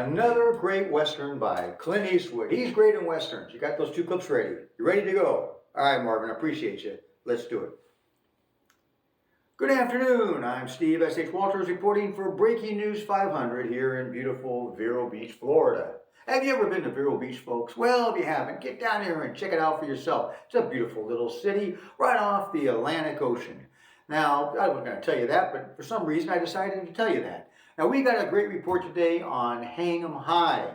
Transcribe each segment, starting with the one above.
Another great Western by Clint Eastwood. He's great in Westerns. You got those two clips ready. You ready to go? All right, Marvin, I appreciate you. Let's do it. Good afternoon. I'm Steve S.H. Walters reporting for Breaking News 500 here in beautiful Vero Beach, Florida. Have you ever been to Vero Beach, folks? Well, if you haven't, get down here and check it out for yourself. It's a beautiful little city right off the Atlantic Ocean. Now, I wasn't going to tell you that, but for some reason I decided to tell you that. Now, we got a great report today on Hang 'em High.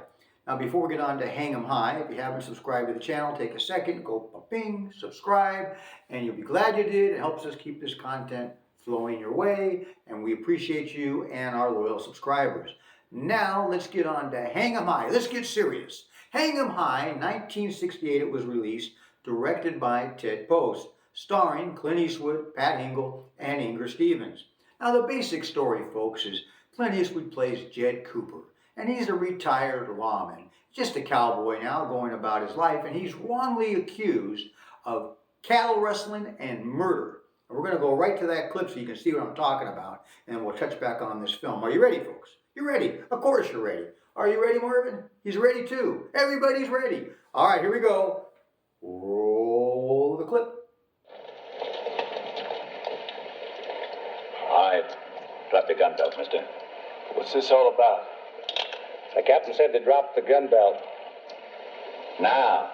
Now, before we get on to Hang 'em High, if you haven't subscribed to the channel, take a second, go bing, subscribe, and you'll be glad you did. It helps us keep this content flowing your way, and we appreciate you and our loyal subscribers. Now, let's get on to Hang 'em High. Let's get serious. Hang 'em High, 1968 it was released, directed by Ted Post, starring Clint Eastwood, Pat Hingle, and Inger Stevens. Now, the basic story, folks, is Clint Eastwood plays Jed Cooper, and he's a retired lawman, just a cowboy now going about his life, and he's wrongly accused of cattle rustling and murder. And we're going to go right to that clip so you can see what I'm talking about, and we'll touch back on this film. Are you ready, folks? You ready? Of course you're ready. Are you ready, Marvin? He's ready too. Everybody's ready. All right, here we go. Roll the clip. All right. Drop the gun belt, mister. What's this all about? The captain said to drop the gun belt. Now.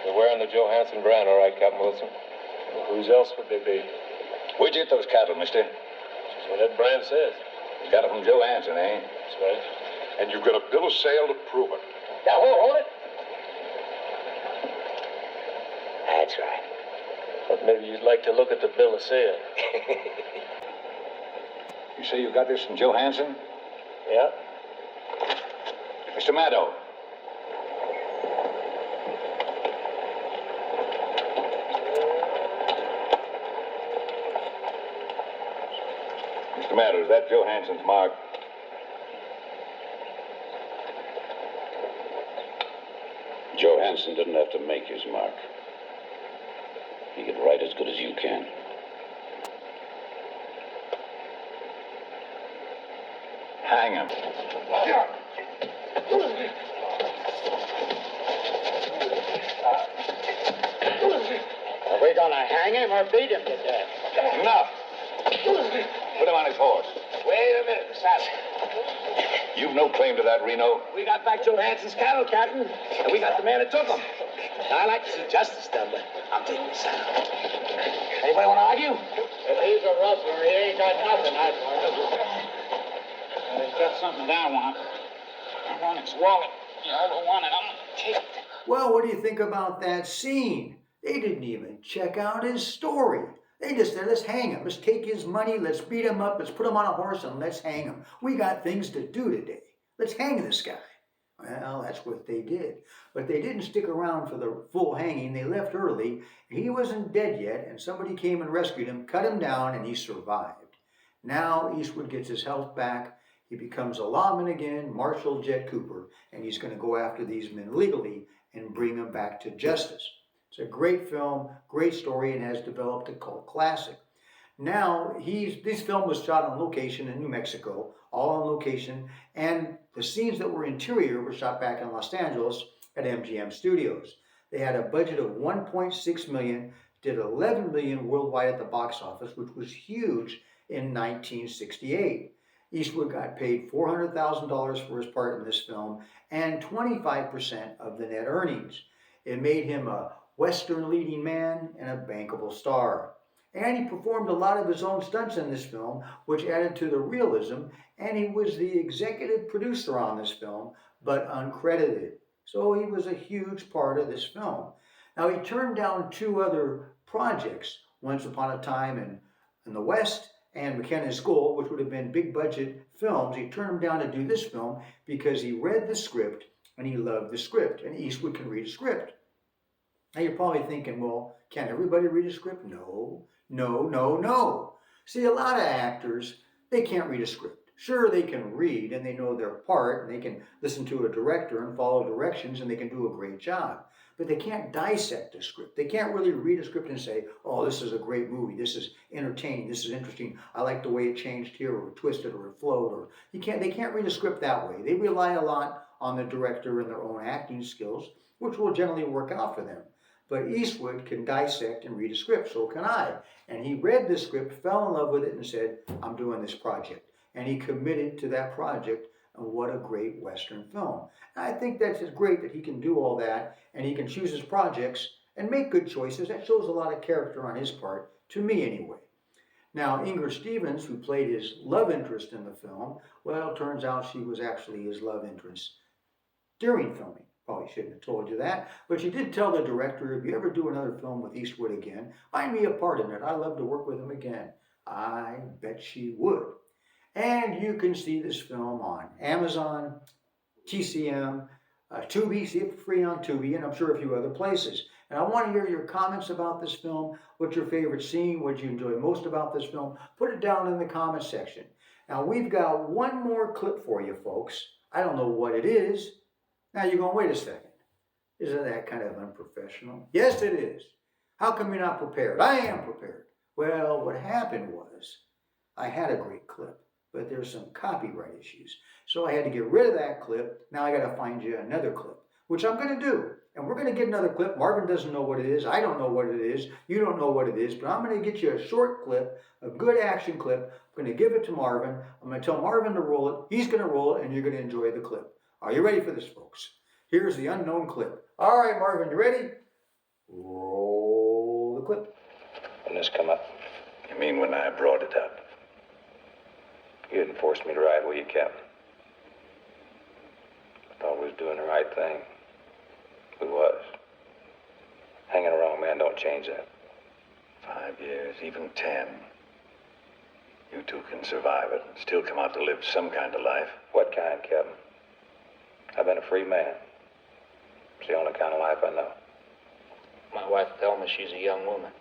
They're wearing the Johansson brand, all right, Captain Wilson. Well, whose else would they be? Where'd you get those cattle, mister? That's what that brand says. You got it from Johansson, eh? That's right. And you've got a bill of sale to prove it. Now, hold it. That's right. But maybe you'd like to look at the bill of sale. You say you got this from Johansson? Yeah? Mr. Maddow. Mr. Maddow, is that Johansson's mark? Johansson didn't have to make his mark. He could write as good as you can. Hang him. Are we gonna hang him or beat him to death? Enough. Put him on his horse. Wait a minute, Sassy. You've no claim to that, Reno. We got back Johansson's cattle, Captain, and we got the man that took them. I like to see justice done, but I'm taking the saddle. Anybody want to argue? If he's a rustler, he ain't got nothing, I He's got something that I want. I want his wallet. You all want it. I'm gonna take it. Well, what do you think about that scene? They didn't even check out his story. They just said, let's hang him. Let's take his money. Let's beat him up. Let's put him on a horse and let's hang him. We got things to do today. Let's hang this guy. Well, that's what they did. But they didn't stick around for the full hanging. They left early. He wasn't dead yet, and somebody came and rescued him, cut him down, and he survived. Now Eastwood gets his health back. He becomes a lawman again, Marshal Jed Cooper, and he's going to go after these men legally and bring them back to justice. It's a great film, great story, and has developed a cult classic. Now, this film was shot on location in New Mexico, all on location, and the scenes that were interior were shot back in Los Angeles at MGM Studios. They had a budget of $1.6 million, did $11 million worldwide at the box office, which was huge in 1968. Eastwood got paid $400,000 for his part in this film and 25% of the net earnings. It made him a Western leading man and a bankable star. And he performed a lot of his own stunts in this film, which added to the realism, and he was the executive producer on this film, but uncredited. So he was a huge part of this film. Now, he turned down two other projects, Once Upon a Time in the West and McKenna's School, which would have been big budget films. He turned them down to do this film because he read the script and he loved the script, and Eastwood can read a script. Now you're probably thinking, well, can everybody read a script? No. See, a lot of actors, they can't read a script. Sure, they can read and they know their part and they can listen to a director and follow directions and they can do a great job. But they can't dissect a script. They can't really read a script and say, oh, this is a great movie. This is entertaining. This is interesting. I like the way it changed here or twisted or it flowed. Or they can't read a script that way. They rely a lot on the director and their own acting skills, which will generally work out for them. But Eastwood can dissect and read a script, so can I. And he read the script, fell in love with it, and said, I'm doing this project. And he committed to that project, and what a great Western film. And I think that's just great that he can do all that, and he can choose his projects and make good choices. That shows a lot of character on his part, to me anyway. Now, Inger Stevens, who played his love interest in the film, well, it turns out she was actually his love interest during filming. Probably shouldn't have told you that, but she did tell the director, if you ever do another film with Eastwood again, find me a part in it. I'd love to work with him again. I bet she would. And you can see this film on Amazon, TCM, Tubi, see it for free on Tubi, and I'm sure a few other places. And I want to hear your comments about this film. What's your favorite scene? What did you enjoy most about this film? Put it down in the comment section. Now, we've got one more clip for you, folks. I don't know what it is. Now you're going, wait a second. Isn't that kind of unprofessional? Yes, it is. How come you're not prepared? I am prepared. Well, what happened was I had a great clip, but there's some copyright issues. So I had to get rid of that clip. Now I got to find you another clip, which I'm going to do. And we're going to get another clip. Marvin doesn't know what it is. I don't know what it is. You don't know what it is. But I'm going to get you a short clip, a good action clip. I'm going to give it to Marvin. I'm going to tell Marvin to roll it. He's going to roll it, and you're going to enjoy the clip. Are you ready for this, folks? Here's the unknown clip. All right, Marvin, you ready? Roll the clip. When this come up, You mean when I brought it up? you didn't force me to ride with you, Captain. I thought we was doing the right thing. We was. Hanging around, man, don't change that. 5 years, even 10. You two can survive it and still come out to live some kind of life. What kind, Captain? I've been a free man. It's the only kind of life I know. My wife tells me she's a young woman.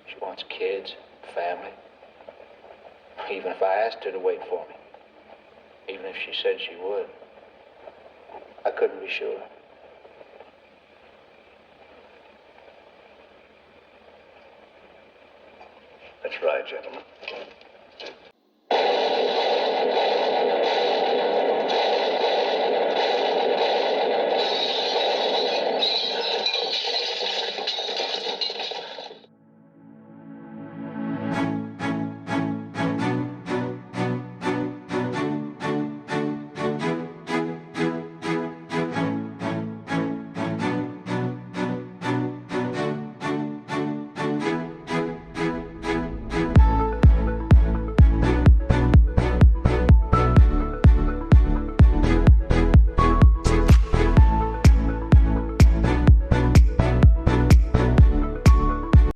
She wants kids, family. Even if I asked her to wait for me, even if she said she would, I couldn't be sure. That's right, gentlemen.